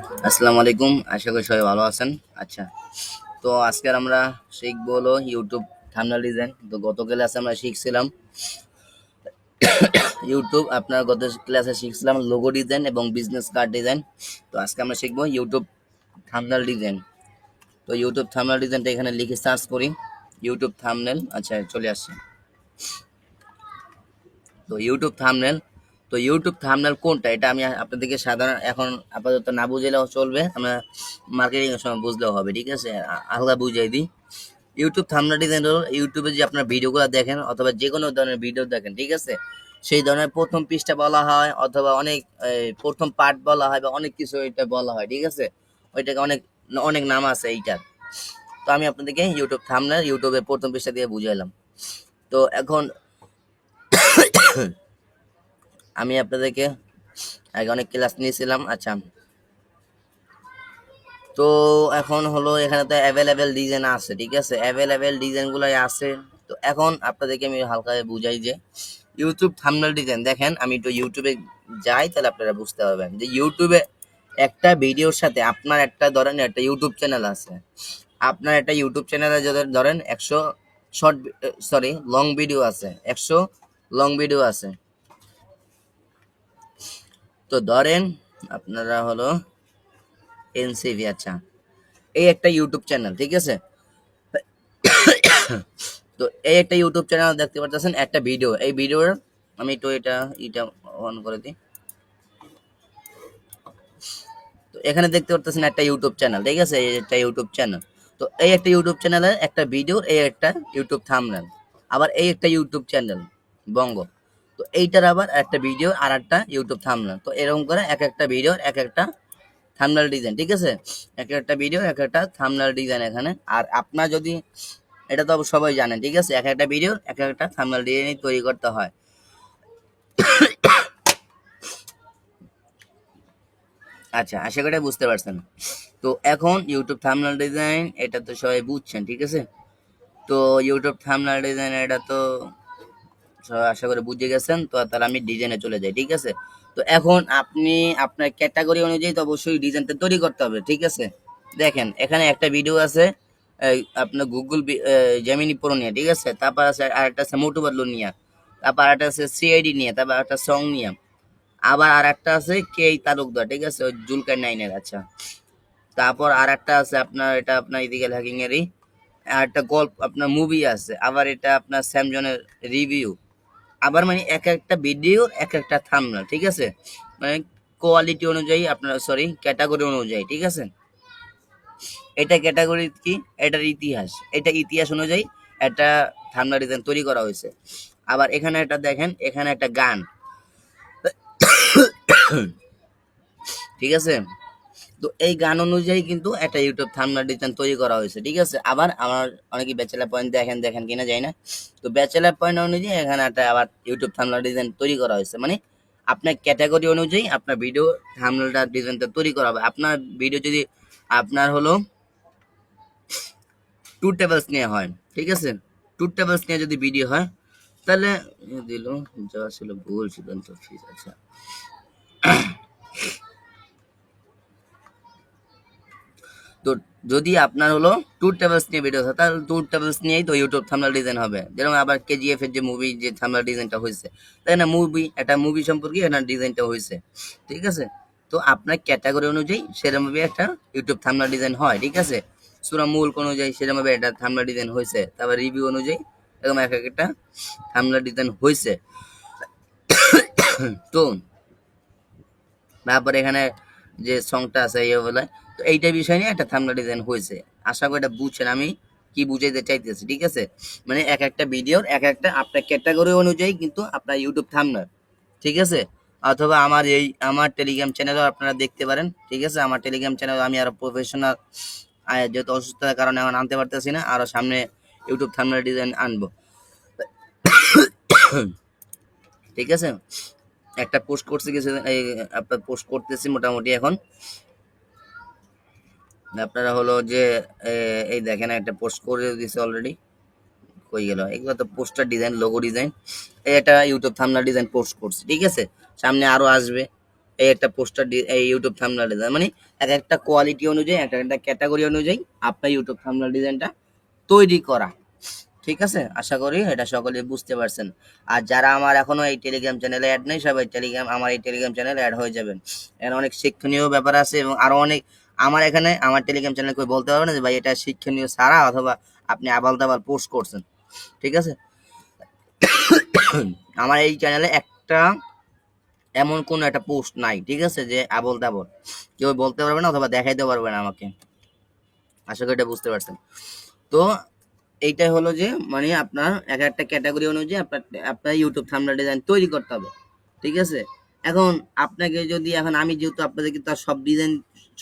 আসসালামু আলাইকুম, আশা করি সবাই ভালো আছেন। আচ্ছা, তো আজকের আমরা শিখবো হলো ইউটিউব থাম্বনেল ডিজাইন। তো গত ক্লাসে আমরা শিখছিলাম ইউটিউব, আপনার গত ক্লাসে শিখছিলাম লোগো ডিজাইন এবং বিজনেস কার্ড ডিজাইন। তো আজকে আমরা শিখবো ইউটিউব থাম্বনেল ডিজাইন। তো ইউটিউব থাম্বনেল ডিজাইনটা এখানে লিখে সার্চ করি ইউটিউব থাম্বনেল। আচ্ছা, চলে আসছে। তো ইউটিউব থাম্বনেল, তো ইউটিউব থাম্বনেল কোনটা, এটা আমি আপনাদেরকে সাধারণ এখন আপাতত না বুঝলেও চলবে, আমরা মার্কেটিং এর সময় বুঝলেও হবে, ঠিক আছে? আলাদা বুঝাই দিই। ইউটিউব থাম্বনেল ডিজাইন হলো ইউটিউবে যে আপনার ভিডিওগুলো দেখেন অথবা যে কোনো ধরনের ভিডিও দেখেন, ঠিক আছে? সেই ধরনের প্রথম পৃষ্ঠা বলা হয় অথবা অনেক প্রথম পার্ট বলা হয় বা অনেক কিছু এটা বলা হয়, ঠিক আছে? ওইটাকে অনেক অনেক নাম আছে এইটার। তো আমি আপনাদেরকে ইউটিউব থাম্বনেল ইউটিউবে প্রথম পৃষ্ঠা দিয়ে বুঝাইলাম। তো এখন আমি আপনাদেরকে আগে অনেক ক্লাস নিয়েছিলাম। আচ্ছা, তো এখন হলো এখানে তো অ্যাভেলেবেল ডিজাইন আছে, ঠিক আছে? অ্যাভেলেবেল ডিজাইনগুলাই আছে। তো এখন আপনাদেরকে আমি হালকা বুঝাই যে ইউটিউব থাম্বনেল ডিজাইন দেখেন, আমি তো ইউটিউবে যাই, তাহলে আপনারা বুঝতে পারবেন যে ইউটিউবে একটা ভিডিওর সাথে আপনার একটা ধরেন একটা ইউটিউব চ্যানেল আছে। আপনার একটা ইউটিউব চ্যানেলে যাদের ধরেন 100 শর্ট সরি লং ভিডিও আছে, 100 লং ভিডিও আছে। তো ধরেন আপনারা হলো এনসিভি, আচ্ছা, এই একটা ইউটিউব চ্যানেল, ঠিক আছে? তো এই একটা ইউটিউব চ্যানেল দেখতে পাচ্ছেন, একটা ভিডিও, এই ভিডিওর আমি তো এটা অন করে দিই। তো এখানে দেখতে পাচ্ছেন একটা ইউটিউব চ্যানেল, ঠিক আছে? এই একটা ইউটিউব চ্যানেল। তো এই একটা ইউটিউব চ্যানেলের একটা ভিডিও, এই একটা ইউটিউব থাম্বনেল, আবার এই একটা ইউটিউব চ্যানেল বঙ্গ। তো এইটার আবার একটা ভিডিও আর একটা ইউটিউব থাম্বনেল। তো এরকম করে এক একটা ভিডিওর এক একটা থাম্বনেল ডিজাইন, ঠিক আছে? এক একটা ভিডিও এক একটা থাম্বনেল ডিজাইন এখানে। আর আপনার যদি, এটা তো সবাই জানেন, ঠিক আছে? এক একটা ভিডিও এক একটা থাম্বনেল ডিজাইন তৈরি করতে হয়। আচ্ছা, আশা করি বুঝতে পারছেন। তো এখন ইউটিউব থাম্বনেল ডিজাইন এটা তো সবাই বুঝছেন, ঠিক আছে? তো ইউটিউব থাম্বনেল ডিজাইন এটা তো সবাই আশা করি বুঝে গেছেন। তো তাহলে আমি ডিজাইনে চলে যাই, ঠিক আছে? তো এখন আপনি আপনার ক্যাটাগরি অনুযায়ী তো অবশ্যই ডিজাইনটা তৈরি করতে হবে, ঠিক আছে? দেখেন এখানে একটা ভিডিও আছে আপনার গুগল জেমিনি প্রো নিয়ে, ঠিক আছে? তারপর আছে আরেকটা আছে মোটু পাতলু নিয়ে, তারপর আরেকটা আছে সিআইডি নিয়ে, তারপর একটা সং নিয়ে, আবার আর একটা আছে কে তালুকদার, ঠিক আছে? ওই জুলকার নাইনের। আচ্ছা, তারপর আর একটা আছে আপনার, এটা আপনার ইদিকাল হ্যাকিং এরই আর একটা গল্প আপনার মুভি আছে, আবার এটা আপনার স্যামজনের রিভিউ। আবার মানে এক একটা ভিডিও এক একটা থাম্বনেল, ঠিক আছে? মানে কোয়ালিটি অনুযায়ী আপনার সরি ক্যাটাগরি অনুযায়ী, ঠিক আছে? এটা ক্যাটাগরি কি, এটার ইতিহাস, এটা ইতিহাস অনুযায়ী একটা থাম্বনেল ডিজাইন তৈরি করা হয়েছে। আবার এখানে একটা দেখেন, এখানে একটা গান, ঠিক আছে? তো এই গান অনুযায়ী কিন্তু একটা ইউটিউব থাম্বনেল ডিজাইন তৈরি করা হয়েছে, ঠিক আছে? আবার আমার অনেকে ব্যাচেলার পয়েন্ট দেখেন দেখেন কিনা যায় না। তো ব্যাচেলার পয়েন্ট অনুযায়ী এখানে একটা আবার ইউটিউব থাম্বনেল ডিজাইন তৈরি করা হয়েছে। মানে আপনার ক্যাটাগরি অনুযায়ী আপনার ভিডিও থাম্বনেলটা ডিজাইনটা তৈরি করা হবে। আপনার ভিডিও যদি আপনার হলো ট্যুর ট্রাভেলস নিয়ে হয়, ঠিক আছে? ট্যুর ট্রাভেলস নিয়ে যদি ভিডিও হয়, তাহলে দিল যা ছিল ভুল সিদ্ধান্ত ফিজ। আচ্ছা, তো যদি আপনার হলো ট্যুর ট্রাভেলস নিয়ে ভিডিও হয়, তাহলে ট্যুর ট্রাভেলস নিয়েই তো ইউটিউব থাম্বনেল ডিজাইন হবে। যেরকম আবার কেজিএফ এর যে মুভি যে থাম্বনেল ডিজাইনটা হয়েছে, তাই না? মুভি, একটা মুভি সম্পর্কে একটা ডিজাইনটা হয়েছে, ঠিক আছে? তো আপনার ক্যাটাগরি অনুযায়ী সেরকমভাবে একটা ইউটিউব থাম্বনেল ডিজাইন হয়, ঠিক আছে? সূরা মুলক অনুযায়ী সেরকমভাবে একটা থাম্বনেল ডিজাইন হয়েছে, তারপর রিভিউ অনুযায়ী এরকম এক একটা থাম্বনেল ডিজাইন হয়েছে। তো তারপরে এখানে যে সংটা আছে ইয়ে বলে, তো এইটা বিষয় নিয়ে একটা থাম্বনেল ডিজাইন হয়েছে। আশা করি এটা বুঝছেন আমি কি বুঝাইতে চাইতেছি, ঠিক আছে? মানে এক একটা ভিডিওর এক একটা আপনার ক্যাটাগরি অনুযায়ী কিন্তু আপনার ইউটিউব থাম্বনেল, ঠিক আছে? অথবা আমার টেলিগ্রাম চ্যানেলও আপনারা দেখতে পারেন, ঠিক আছে? আমার টেলিগ্রাম চ্যানেল আমি আরো প্রফেশনাল, যেহেতু অসুস্থতার কারণে এখন আনতে পারতেছি না, আরো সামনে ইউটিউব থাম্বনেল ডিজাইন আনবো, ঠিক আছে? একটা পোস্ট করছি কিছু এই আপনার পোস্ট করতেছি মোটামুটি এখন। আপনারা হলো যে এই দেখেন একটা পোস্ট করে দিছে অলরেডি, কই গেল এগুলো? তো পোস্টার ডিজাইন, লোগো ডিজাইন, এটা ইউটিউব থাম্বনেল ডিজাইন পোস্ট করছি, ঠিক আছে? সামনে আরো আসবে, এই একটা পোস্টার এই ইউটিউব থাম্বনেল ডিজাইন, মানে এক একটা কোয়ালিটি অনুযায়ী একটা একটা ক্যাটাগরি অনুযায়ী আপনার ইউটিউব থাম্বনেল ডিজাইনটা তৈরি করা। ঠিক আছে, আশা করি এটা সকলে বুঝতে পারছেন। আর যারা আমার এখনো এই টেলিগ্রাম চ্যানেলে অ্যাড নেই, সবাই আমার এই টেলিগ্রাম চ্যানেলে অ্যাড হয়ে যাবেন। এখানে অনেক শিক্ষণীয় ব্যাপার আছে এবং আরো অনেক, আমার এখানে আমার টেলিগ্রাম চ্যানেলে কেউ বলতে পারবে না যে ভাই এটা শিক্ষণীয় ছাড়া অথবা আপনি আবাল তাবাল পোস্ট করছেন। ঠিক আছে, আমার এই চ্যানেলে একটা এমন কোন একটা পোস্ট নাই, ঠিক আছে, যে আবল তাবল কেউ বলতে পারবে না অথবা দেখাইতে পারবে না আমাকে। আশা করি এটা বুঝতে পারছেন। তো এইটাই হলো যে মানে আপনার এক একটা ক্যাটাগরি অনুযায়ী আপনার আপনার ইউটিউব থাম্বনেল ডিজাইন তৈরি করতে হবে। ঠিক আছে, এখন আপনাকে যদি এখন আমি যেহেতু আপনাদেরকে তার সব ডিজাইন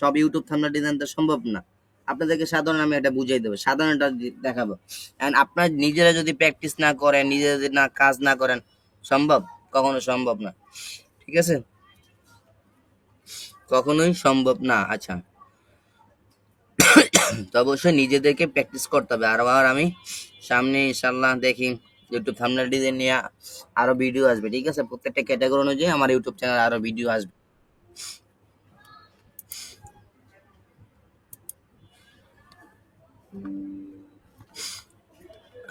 সব ইউটিউব থাম্বনেল ডিজাইন তো সম্ভব না, আপনাদেরকে সাধারণ আমি এটা বুঝিয়ে দেবো, সাধারণটা দেখাবো। এখন আপনার নিজেরা যদি প্র্যাকটিস না করেন, নিজেরা যদি না কাজ না করেন, সম্ভব? কখনো সম্ভব না। ঠিক আছে, কখনোই সম্ভব না। আচ্ছা, তো অবশ্যই নিজেদেরকে প্র্যাকটিস করতে হবে। আর আমি সামনে ইনশাল্লাহ দেখি ইউটিউব থাম্বনেল ডিজাইন নিয়ে আরো ভিডিও আসবে। ঠিক আছে, প্রত্যেকটা ক্যাটাগরি অনুযায়ী আমার ইউটিউব চ্যানেলে আরো ভিডিও আসবে।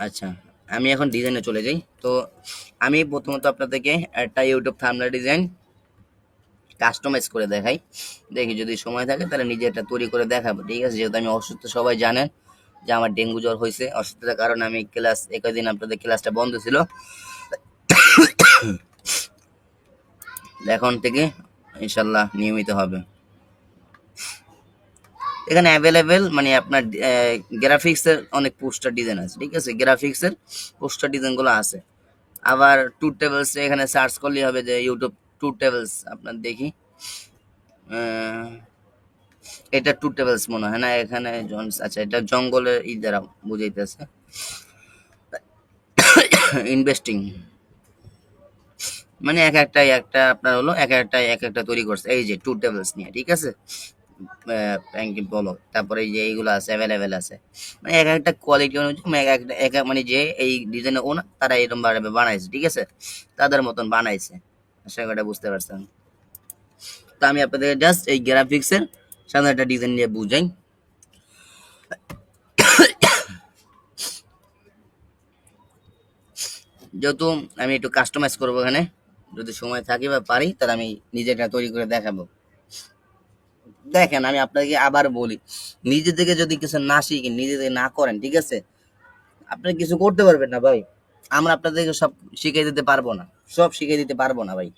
আচ্ছা, আমি এখন ডিজাইনে চলে যাই। তো আমি প্রথমত আপনাদেরকে একটা ইউটিউব থাম্বনেল ডিজাইন কাস্টমাইজ করে দেখাই, দেখি যদি সময় থাকে তাহলে নিজে একটা তৈরি করে দেখাবো। ঠিক আছে, যেহেতু আমি অসুস্থ, সবাই জানেন যে আমার ডেঙ্গু জ্বর হয়েছে, অসুস্থতার কারণে আমি ক্লাস একদিন আপনাদের ক্লাসটা বন্ধ ছিল। এখন থেকে ইনশাল্লাহ নিয়মিত হবে। এখানে অ্যাভেলেবেল মানে আপনার গ্রাফিক্সের অনেক পোস্টার ডিজাইন আছে। ঠিক আছে, গ্রাফিক্সের পোস্টার ডিজাইনগুলো আছে। আবার ট্যুর টেবলস এখানে সার্চ করলেই হবে যে ইউটিউব ট্যুর টেবলস। আপনার দেখি এটা ট্যুর টেবলস মনে হয় না, এখানে আচ্ছা এটা জঙ্গলের দ্বারা বুঝাইতেছে ইনভেস্টিং, মানে এক একটা আপনার হলো এক একটা তৈরি করছে এই যে ট্যুর টেবলস নিয়ে। ঠিক আছে, বলো, তারপরে এই যে এইগুলো আছে অ্যাভেলেবেল আছে, মানে এক একটা কোয়ালিটি অনুযায়ী মানে মানে যে এই ডিজাইনের ওনা তারা এরকম ভাবে বানাইছে। ঠিক আছে, তাদের মতন বানাইছে। আশা করি এটা বুঝতে পারছেন। তো আমি আপনাদের জাস্ট এই গ্রাফিক্সের সাধারণ একটা ডিজাইন নিয়ে বুঝাই। যেহেতু আমি একটু কাস্টমাইজ করবো এখানে, যদি সময় থাকে বা পারি তাহলে আমি নিজেটা তৈরি করে দেখাবো। দেখেন আমি আপনাকে আবার বলি, নিজে থেকে যদি কিছু না শিখেন, নিজে থেকে না করেন, ঠিক আছে, আপনি কিছু করতে পারবেন না ভাই। আমরা আপনাদেরকে সব শিখিয়ে দিতে পারবো না, সব শিখিয়ে দিতে পারবো না ভাই।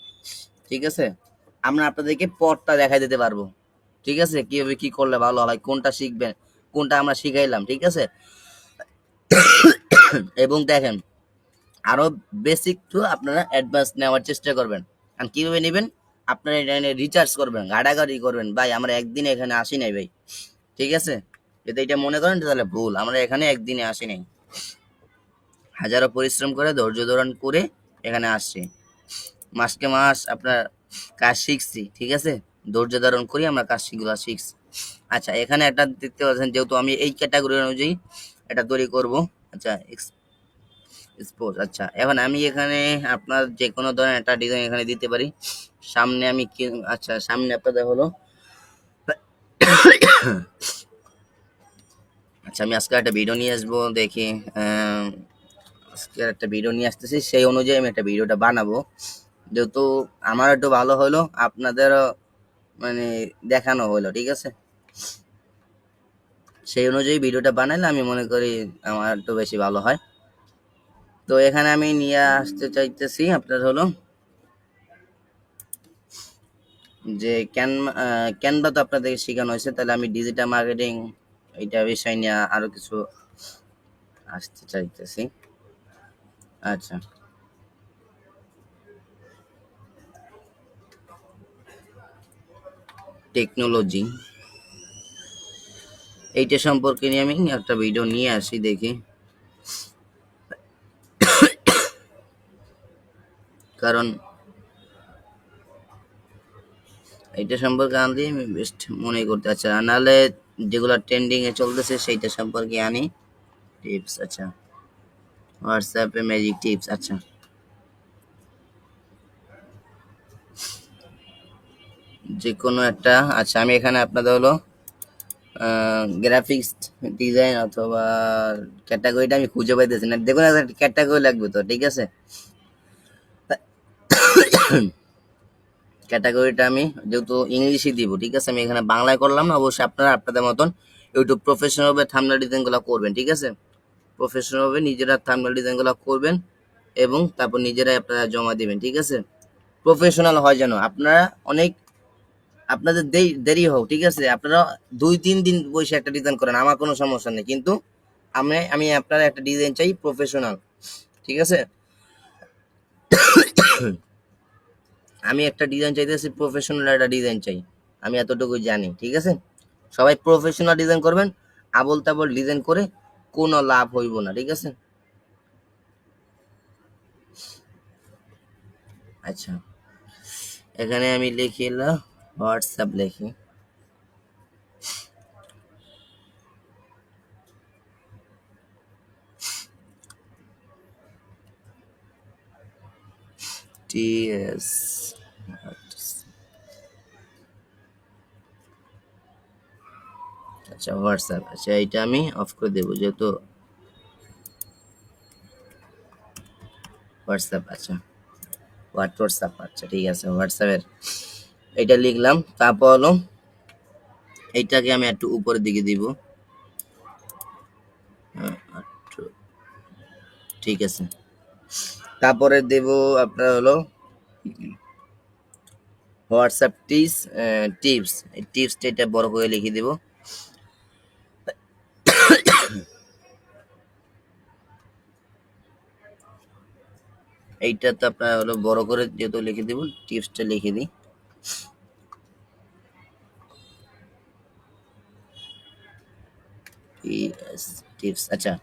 ঠিক আছে, আমরা আপনাদেরকে পথটা দেখাই দিতে পারবো। ঠিক আছে, কিভাবে কি করলে ভালো হয়, কোনটা শিখবেন, কোনটা আমরা শিখাইলাম। ঠিক আছে, এবং দেখেন আরো বেসিক টু আপনারা অ্যাডভান্স নেওয়ার চেষ্টা করবেন। আর কিভাবে নেবেন, আপনারা এটা রিচার্জ করবেন, ঘাটাঘাটি করবেন। ভাই আমরা একদিনে এখানে আসি নাই ভাই। ঠিক আছে, যদি এটা মনে করেন তাহলে ভুল, আমরা এখানে একদিনে আসি নাই, হাজারো পরিশ্রম করে ধৈর্য ধারণ করে এখানে আসছি, মাসকে মাস আপনার কাজ শিখছি। ঠিক আছে, ধৈর্য ধারণ করি আমরা কাজগুলো শিখছি। আচ্ছা, এখানে একটা দেখতে পাচ্ছেন, যেহেতু আমি এই ক্যাটাগরি অনুযায়ী এটা তৈরি করব। আচ্ছা, স্পোর্টস। আচ্ছা, এখন আমি এখানে আপনার যে কোনো ধরনের একটা ডিজাইন এখানে দিতে পারি। সামনে আমি কি, আচ্ছা সামনে আপনাদের হলো আচ্ছা আমি আজকে একটা ভিডিও নিয়ে আসবো, দেখি আজকে একটা ভিডিও নিয়ে আসতেছি, সেই অনুযায়ী আমি একটা ভিডিওটা বানাবো। যেহেতু আমার একটু ভালো হলো, আপনাদেরও মানে দেখানো হলো। ঠিক আছে, সেই অনুযায়ী ভিডিওটা বানাইলে আমি মনে করি আমার একটু বেশি ভালো হয়। তো এখানে আমি নিয়ে আসতে চাইতেছি আপনার হলো যে ক্যানভা তো আপনাদেরকে শেখানো হয়েছে, তাহলে আমি ডিজিটাল মার্কেটিং এইটা বিষয় নিয়ে আরো কিছু আসতে চাইতেছি। আচ্ছা, টেকনোলজি এইটা সম্পর্কে নিয়ে আমি একটা ভিডিও নিয়ে আসি, দেখি। কারণ এইটা সম্পর্কে আনলে আমি বেস্ট মনে করতে। আচ্ছা, নাহলে যেগুলো ট্রেন্ডিং এ চলতেছে সেইটা সম্পর্কে আনি টিপস। আচ্ছা, হোয়াটসঅ্যাপে ম্যাজিক টিপস। আচ্ছা, যে কোনো একটা। আচ্ছা আমি এখানে আপনাদের হলো গ্রাফিক্স ডিজাইন অথবা ক্যাটাগরিটা আমি খুঁজে পাইতেছি না, দেখুন একটা ক্যাটাগরি লাগবে তো, ঠিক আছে। ক্যাটাগরিটা আমি যেহেতু ইংলিশে দিব, ঠিক আছে, আমি এখানে বাংলায় করলাম না, অবশ্যই আপনারা আপনাদের মতন ইউটিউব প্রফেশনাল ভাবে থাম্বনেল ডিজাইনগুলো করবেন, ঠিক আছে। প্রফেশনাল ভাবে নিজেরা থাম্বনেল ডিজাইনগুলো করবেন এবং তারপর নিজেরাই আপনারা জমা দিবেন, ঠিক আছে। প্রফেশনাল হয় যেন, আপনারা অনেক আপনাদের দেরি হোক, ঠিক আছে, আপনারা 2-3 দিন বসে একটা ডিজাইন করেন, আমার কোনো সমস্যা নেই, কিন্তু আমি আপনার একটা ডিজাইন চাই প্রফেশনাল, ঠিক আছে। আমি একটা ডিজাইন চাইতেছি, প্রফেশনাল একটা ডিজাইন চাই, আমি এতটুকু জানি, ঠিক আছে। সবাই প্রফেশনাল ডিজাইন করবেন, আবল তাবল ডিজাইন করে কোনো লাভ হইব না, ঠিক আছে। আচ্ছা এখানে আমি লিখিলাম হোয়াটসঅ্যাপ লিখি, টিএস, আচ্ছা হোয়াটসঅ্যাপ, আচ্ছা এইটা আমি অফ করে দেবো যেহেতু হোয়াটসঅ্যাপ। আচ্ছা হোয়াটসঅ্যাপ, আচ্ছা ঠিক আছে, হোয়াটসঅ্যাপের এটা লিখলাম। তারপর হলো এইটাকে আমি একটু উপরের দিকে দিব, একটু, ঠিক আছে। তারপরে দেব আপনার হলো হোয়াটসঅ্যাপ টিপস, এই টিপসটা এটা বড় করে লিখে দিব। এইটা তো আপনার হলো বড় করে যেহেতু লিখে দিব, টিপসটা লিখে দিই। টিপস, আচ্ছা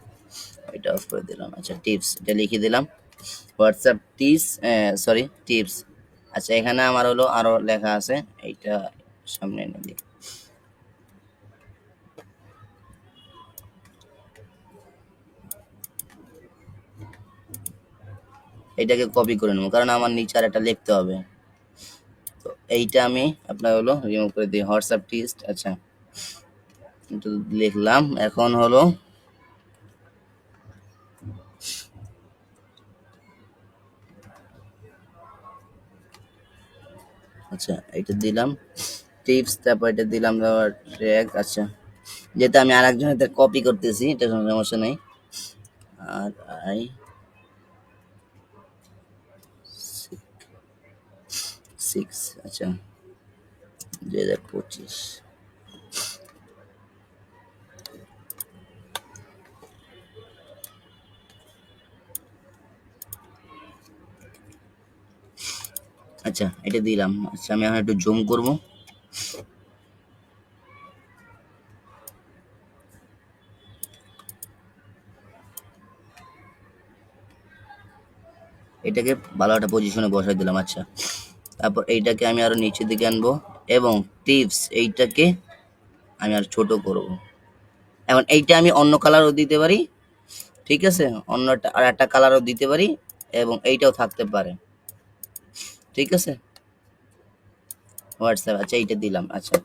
এটা অফ করে দিলাম। আচ্ছা টিপস এটা লিখে দিলাম, হোয়াটসঅ্যাপ সরি টিপস। আচ্ছা এখানে আমার হলো আরো লেখা আছে, এইটা সামনে এনে দিই। এইটাকে কপি করে নেবো কারণ আমার নিচে আর একটা লিখতে হবে, তো এইটা আমি আপনার হলো রিমুভ করে দিই, হোয়াটসঅ্যাপ টিপস। আচ্ছা এটা লিখলাম, এখন হলো আচ্ছা এটা দিলাম টিপস, তারপর এটা দিলাম ট্র্যাক। আচ্ছা যেহেতু আমি আরেকজনের কপি করতেছি, এটা কোনো সমস্যা নেই। আর আই 6, আচ্ছা 2025। আচ্ছা এটা দিলাম। আচ্ছা আমি এখন একটু জুম করব, এটাকে ভালো একটা পজিশনে বসাই দিলাম। আচ্ছা তারপর এইটাকে আমি আরো নিচের দিকে আনবো এবং টিপস এইটাকে আমি আর ছোট করব। এখন এইটা আমি অন্য কালারও দিতে পারি, ঠিক আছে, অন্যটা আর একটা কালারও দিতে পারি এবং এইটাও থাকতে পারে, ঠিক আছে। হোয়াটসঅ্যাপ, আচ্ছা এইটা দিলাম। আচ্ছা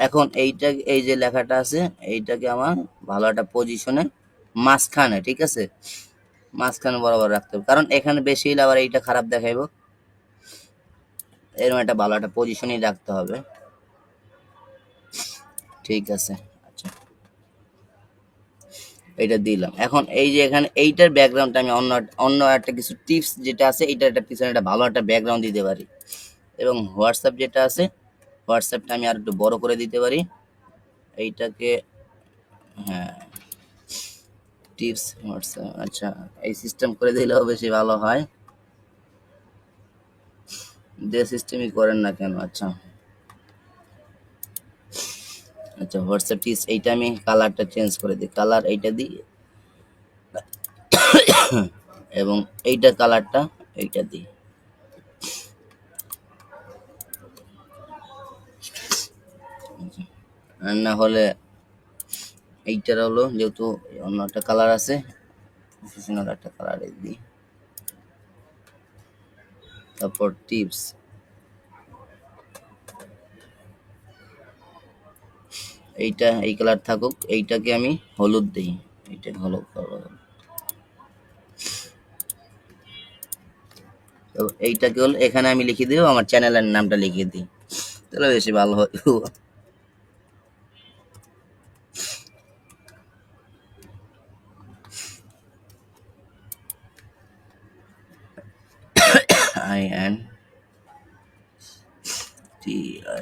এখন এইটা, এই যে লেখাটা আছে এইটাকে আমার ভালো একটা পজিশনে মাঝখানে, ঠিক আছে, মাঝখানে বরাবর রাখতে হবে, কারণ এখানে বেশি হলে আবার এইটা খারাপ দেখাইবো, এরকম একটা ভালো একটা পজিশনেই রাখতে হবে, ঠিক আছে। আচ্ছা এটা দিলাম। এখন এই যে এখানে এইটার ব্যাকগ্রাউন্ডটা আমি অন্য অন্য একটা কিছু টিপস যেটা আছে এইটার একটা পিছনে একটা ভালো একটা ব্যাকগ্রাউন্ড দিতে পারি এবং হোয়াটসঅ্যাপ যেটা আছে হোয়াটসঅ্যাপটা আমি আর একটু বড় করে দিতে পারি, এইটাকে, হ্যাঁ টিপস হোয়াটসঅ্যাপ। আচ্ছা এই সিস্টেম করে দিলেও বেশি ভালো হয়, যে সিস্টেমই করেন না কেন। আচ্ছা আচ্ছা হোয়াটসঅ্যাপ টিপস, এইটা আমি কালারটা চেঞ্জ করে দিই, কালার এইটা দিই এবং এইটা কালারটা এইটা দিই। আর না হলে এইটার হলো যেহেতু অন্য একটা কালার আছে, প্রফেশনাল একটা কালার দিই, তারপর টিপস, এইটা এই কালার থাকুক, এইটাকে আমি হলুদ দিই, এইটা হলুদ কালার। তো এইটাকে হলো এখানে আমি লিখে দিব, আমার চ্যানেলের নামটা লিখে দিই, তাহলে বেশি ভালো হয়।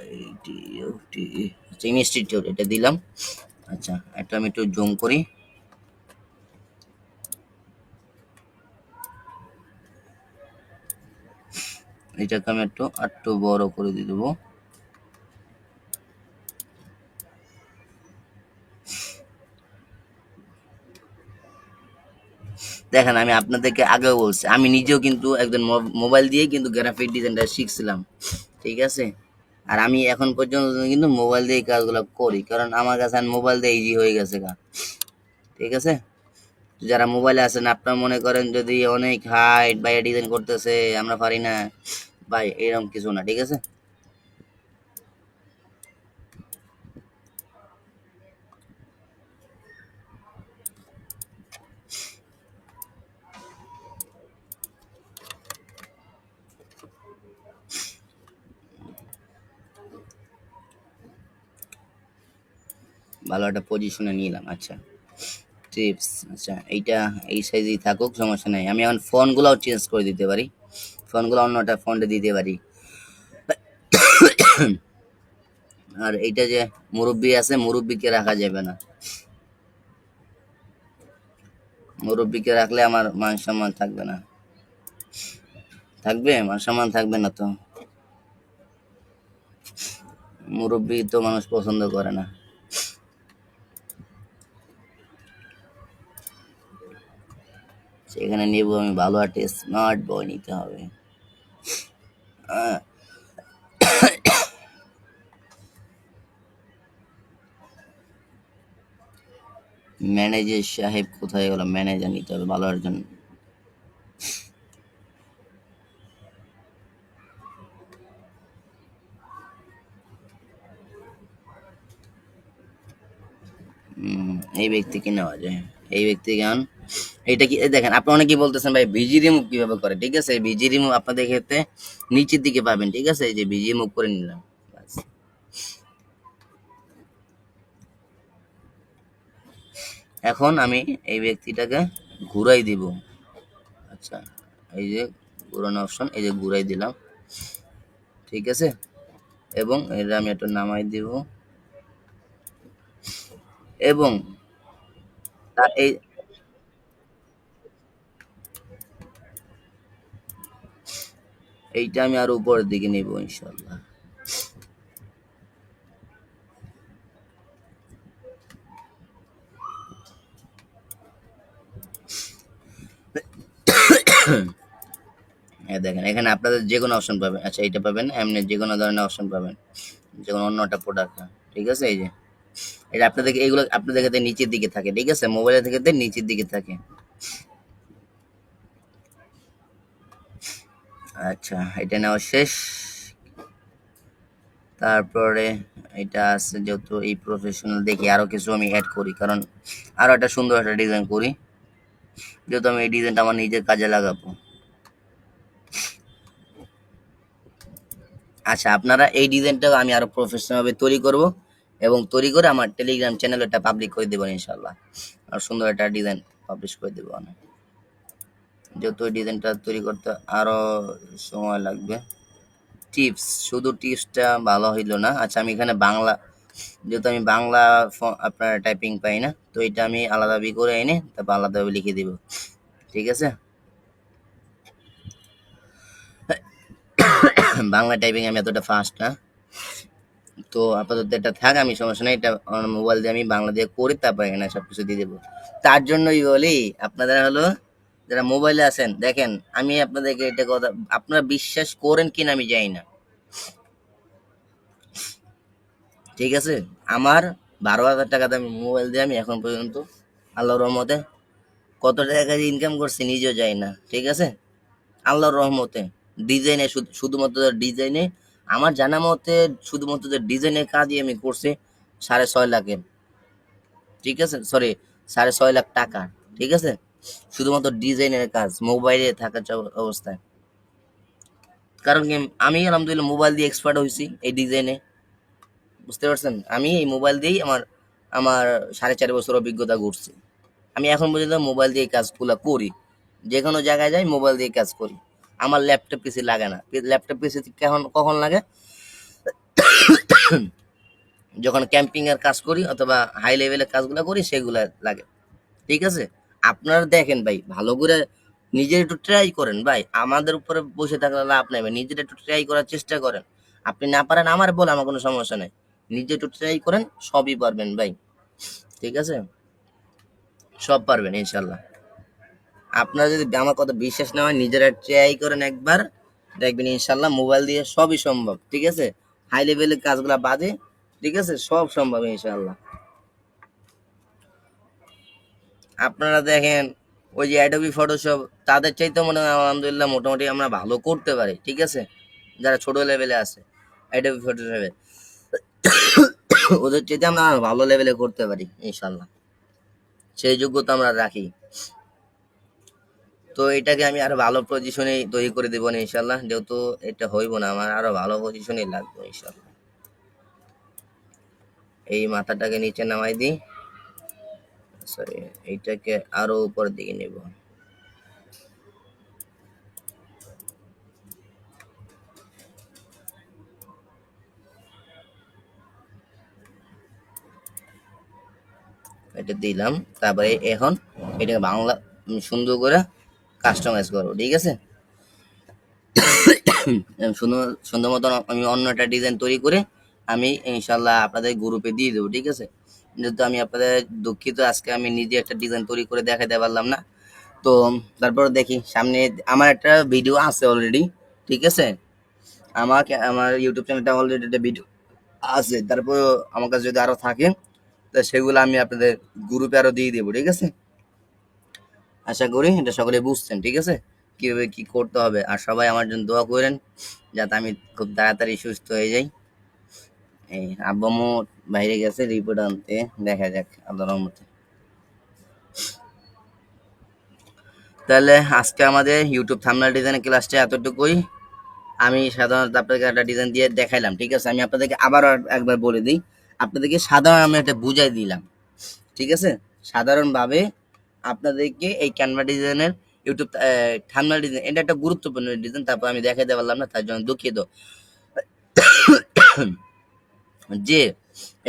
INTITUT, আচ্ছা ইনস্টিটিউট এটা দিলাম। আচ্ছা এটা আমি একটু জুম করি। এটাকে আমি একটু বড় করে দিয়ে দেবো। দেখেন আমি আপনাদেরকে আগেও বলছি, আমি নিজেও কিন্তু একজন মোবাইল দিয়ে কিন্তু গ্রাফিক ডিজাইনটা শিখছিলাম, ঠিক আছে। আর আমি এখন পর্যন্ত কিন্তু মোবাইল দিয়ে কাজগুলো করি, কারণ আমার কাছে মোবাইল দিয়ে ইজি হয়ে গেছে গা, ঠিক আছে। যারা মোবাইলে আছেন আপনারা মনে করেন যদি অনেক হাইট বা ডিজাইন করতেছে আমরা পারি না, ভাই এরকম কিছু না, ঠিক আছে। ভালো একটা পজিশনে নিলাম। আচ্ছা টিপস, আচ্ছা এইটা এই সাইজেই থাকুক, সমস্যা নাই। আমি এখন ফোনগুলোও চেঞ্জ করে দিতে পারি, ফোনগুলো অন্যটা ফন্টে দিতে পারি। আর এইটা যে মুরব্বি আছে, মুরব্বিকে রাখা যাবে না, মুরব্বিকে রাখলে আমার মান সম্মান থাকবে না। থাকবে? মান সম্মান থাকবে না তো, মুরব্বি তো মানুষ পছন্দ করে না। সেখানে নেব আমি ভালো একটা স্মার্ট বয় নিতে হবে। ম্যানেজার সাহেব কোথায় গেল? ম্যানেজার নিতে হবে ভালো একজন। এই ব্যক্তিকে নেওয়া যায়, এই ব্যক্তিকে আন। এইটা কি দেখেন, আপনি অনেকেই বলতেছেন ভাই ভিজি রিমুভ কিভাবে করে, ঠিক আছে। ভিজি রিমুভ আপনাদের ক্ষেত্রে নিচের দিকে পাবেন, ঠিক আছে। এই যে ভিজি রিমুভ করে নিলাম, ব্যাস। এখন আমি এই ব্যক্তিটাকে ঘুরাই দিব। আচ্ছা এই যে ঘুরানো অপশন, এই যে ঘুরাই দিলাম, ঠিক আছে। এবং এটা আমি একটু নামাই দিব, এবং তার এই এইটা আমি আরো উপরের দিকে নিব ইনশাল্লাহ। দেখেন এখানে আপনাদের যে কোনো অপশন পাবেন। আচ্ছা এইটা পাবেন, এমনি যে কোনো ধরনের অপশন পাবেন, যে কোনো অন্যটা প্রোডাক্ট, ঠিক আছে। এই যে এটা আপনাদের এইগুলো আপনাদের ক্ষেত্রে নিচের দিকে থাকে, ঠিক আছে। মোবাইলের ক্ষেত্রে নিচের দিকে থাকে। আচ্ছা এটা নেওয়া শেষ। তারপরে এটা আছে, যেহেতু এই প্রফেশনাল দেখি আরো কিছু আমি অ্যাড করি, কারণ আরো একটা সুন্দর একটা ডিজাইন করি, যেহেতু আমি এই ডিজাইনটা আমার নিজের কাজে লাগাবো। আচ্ছা আপনারা এই ডিজাইনটাও আমি আরো প্রফেশনাল ভাবে তৈরি করব, এবং তৈরি করে আমার টেলিগ্রাম চ্যানেলটা পাবলিক করে দেবো ইনশাল্লাহ। আর সুন্দর একটা ডিজাইন পাবলিশ করে দেবো আমি, যেহেতু এই ডিজাইনটা তৈরি করতে আরো সময় লাগবে। টিপস, শুধু টিপসটা ভালো হইলো না। আচ্ছা আমি এখানে বাংলা, যেহেতু আমি বাংলা আপনার টাইপিং পাই না, তো এটা আমি আলাদাভাবে করে এনে তারপর আলাদাভাবে লিখে দিব, ঠিক আছে। বাংলা টাইপিং আমি এতটা ফাস্ট না, তো আপাতত এটা থাক, আমি সমস্যা নেই। এটা মোবাইল দিয়ে আমি বাংলা দিয়ে করি, তারপর এখানে সবকিছু দিয়ে দেবো। তার জন্যই বলি আপনারা হলো যারা মোবাইলে আছেন, দেখেন আমি আপনাদেরকে এটা কথা, আপনারা বিশ্বাস করেন কিনা আমি জানি না, ঠিক আছে। আমার 12,000 টাকা দামি মোবাইল দিয়ে আমি এখন পর্যন্ত আল্লাহর রহমতে কত টাকা ইনকাম করছি নিজেও যাই না, ঠিক আছে। আল্লাহর রহমতে ডিজাইনে, শুধুমাত্র ডিজাইনে, আমার জানা মতে শুধুমাত্র ডিজাইনের কাজই আমি করছি 6.5 লাখের, ঠিক আছে, সরি 6.5 লাখ টাকা, ঠিক আছে, শুধুমাত্র ডিজাইনের কাজ মোবাইলে থাকা অবস্থায়। কারণ কি, আমি আলহামদুলিল্লাহ মোবাইল দিয়ে এক্সপার্ট হয়েছি এই ডিজাইনে, বুঝতে পারছেন, আমি এই মোবাইল দিয়েই আমার আমার 4.5 বছর অভিজ্ঞতা ঘুরছে। আমি এখন পর্যন্ত মোবাইল দিয়ে কাজগুলো করি, যে কোনো জায়গায় যাই মোবাইল দিয়ে কাজ করি, আমার ল্যাপটপ পিসি লাগে না। ল্যাপটপ পিসি কখন লাগে, যখন ক্যাম্পিং এর কাজ করি অথবা হাই লেভেলের কাজগুলো করি সেগুলো লাগে, ঠিক আছে। আপনারা দেখেন ভাই, ভালো করে নিজের একটু ট্রাই করেন ভাই, আমাদের উপরে বসে থাকলে লাভ নাই ভাই, নিজের একটু ট্রাই করার চেষ্টা করেন। আপনি না পারেন আমার বলে আমার কোনো সমস্যা নেই, নিজে একটু ট্রাই করেন, সবই পারবেন ভাই, ঠিক আছে, সব পারবেন ইনশাল্লাহ। আপনারা যদি আমার কথা বিশ্বাস না হয়, নিজেরা ট্রাই করেন একবার, দেখবেন ইনশাল্লাহ মোবাইল দিয়ে সবই সম্ভব, ঠিক আছে, হাই লেভেলের কাজগুলা বাদে, ঠিক আছে, সব সম্ভব ইনশাল্লাহ। আপনারা দেখেন ওই যে অ্যাডোবি ফটোশপ, তাদের চাইতে মনে হয় আলহামদুলিল্লাহ মোটামুটি আমরা ভালো করতে পারি, ঠিক আছে, যারা ছোট লেভেলে আছে অ্যাডোবি ফটোশপে, ওদের চাইতে আমরা ভালো লেভেলে করতে পারি ইনশাল্লাহ, সেই যোগ্যতা আমরা রাখি। তো এটাকে আমি আরো ভালো পজিশনে তৈরি করে দেবো না ইনশাল্লাহ, যেহেতু এটা হইব না, আমার আরো ভালো পজিশনে লাগবে ইনশাল্লাহ। এই মাথাটাকে নিচে নামাই দিই, সরি, এইটাকে আরো উপরের দিকে নেব। এটা দিলাম, তারপরে এখন এটাকে বাংলা সুন্দর করে কাস্টমাইজ করবো, ঠিক আছে। সুন্দর সুন্দর মতন আমি অন্য একটা ডিজাইন তৈরি করে আমি ইনশাল্লাহ আপনাদের গ্রুপে দিয়ে দেবো, ঠিক আছে। যেহেতু আমি আপনাদের দুঃখিত, আজকে আমি নিজে একটা ডিজাইন তৈরি করে দেখাতে পারলাম না। তো তারপর দেখি সামনে আমার একটা ভিডিও আছে অলরেডি, ঠিক আছে, আমার ইউটিউব চ্যানেলটা অলরেডি একটা ভিডিও আছে, তারপর আমার কাছে যদি আরো থাকে তো সেগুলো আমি আপনাদের গ্রুপে আরো দিয়ে দেবো, ঠিক আছে। আশা করি এটা সকলে বুঝছেন, ঠিক আছে, কিভাবে কি করতে হবে। আর সবাই আমার জন্য দোয়া করেন যাতে আমি খুব তাড়াতাড়ি সুস্থ হয়ে যাই। এই আব্বু আম্মু বাইরে গেছে রিপোর্ট আনতে, দেখা যাক আল্লাহর রহমতে। তাহলে আজকে আমাদের ইউটিউব থাম্বনেল ডিজাইনের ক্লাসটা এতটুকুই। আমি সাধারণত আপনাদেরকে একটা ডিজাইন দিয়ে দেখাইলাম, ঠিক আছে। আমি আপনাদেরকে আবার একবার বলে দিই, আপনাদেরকে সাধারণ আমি একটা বুঝাই দিলাম, ঠিক আছে। সাধারণভাবে আপনাদেরকে এই ক্যানভা ডিজাইনের ইউটিউব থাম্বনেল ডিজাইন, এটা একটা গুরুত্বপূর্ণ ডিজাইন, তারপর আমি দেখাতে পারলাম না, তার জন্য দুঃখিত। যে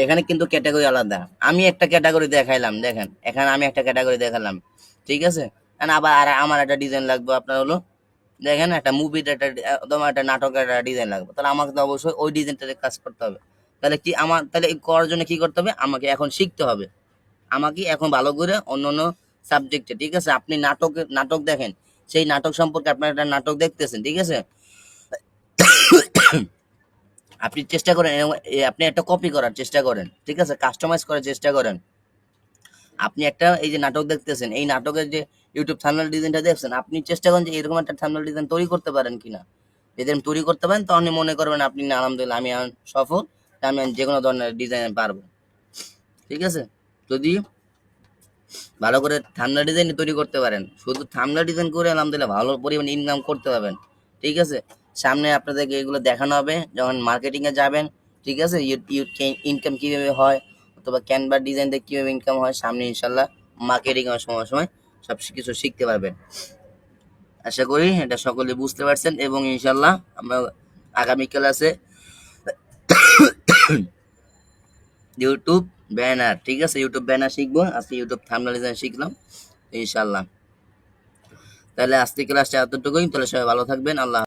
এখানে কিন্তু ক্যাটাগরি আলাদা, আমি একটা ক্যাটাগরি দেখাইলাম, দেখেন এখানে আমি একটা ক্যাটাগরি দেখালাম, ঠিক আছে। আবার আমার একটা ডিজাইন লাগবে আপনার হলো, দেখেন একটা মুভির একটা তোমার একটা নাটকের একটা ডিজাইন লাগবে, তাহলে আমাকে তো অবশ্যই ওই ডিজাইনটাতে কাজ করতে হবে। তাহলে কি আমার, তাহলে করার জন্য কি করতে হবে, আমাকে এখন শিখতে হবে, আমাকে এখন ভালো করে অন্য অন্য সাবজেক্টে, ঠিক আছে। আপনি নাটক দেখেন, সেই নাটক সম্পর্কে আপনার একটা নাটক দেখতেছেন, ঠিক আছে, আপনি চেষ্টা করেন আপনি একটা কপি করার চেষ্টা করেন, ঠিক আছে, কাস্টমাইজ করার চেষ্টা করেন। আপনি একটা এই যে নাটক দেখতেছেন, এই নাটকের যে ইউটিউব থাম্বনেল ডিজাইনটা দেখছেন, আপনি চেষ্টা করেন যে এরকম একটা থাম্বনেল ডিজাইন তৈরি করতে পারেন কিনা। যদি আপনি তৈরি করতে পারেন তখন মনে করবেন আপনি না, আলহামদুলিল্লাহ আমি সফল, আমি যে কোনো ধরনের ডিজাইন পারবো, ঠিক আছে। যদি ভালো করে থাম্বনেল ডিজাইন তৈরি করতে পারেন, শুধু থাম্বনেল ডিজাইন করে আলহামদুলিল্লাহ ভালো পরিমাণ ইনকাম করতে পারবেন, ঠিক আছে। সামনে আপনাদেরকে এগুলো দেখানো হবে যখন মার্কেটিংয়ে যাবেন, ঠিক আছে, ইনকাম কীভাবে হয় অথবা ক্যানভা ডিজাইন দিয়ে কীভাবে ইনকাম হয়, সামনে ইনশাল্লাহ মার্কেটিং এর সময় সময় সব কিছু শিখতে পারবেন। আশা করি এটা সকলে বুঝতে পারছেন, এবং ইনশাল্লাহ আমরা আগামী ক্লাসে ইউটিউব ব্যানার, ঠিক আছে, ইউটিউব ব্যানার শিখবো, আজকে ইউটিউব থাম্বনেল ডিজাইন শিখলাম ইনশাল্লাহ। তাহলে আজকে ক্লাসটা এতটুকুই, তাহলে সবাই ভালো থাকবেন, আল্লাহ।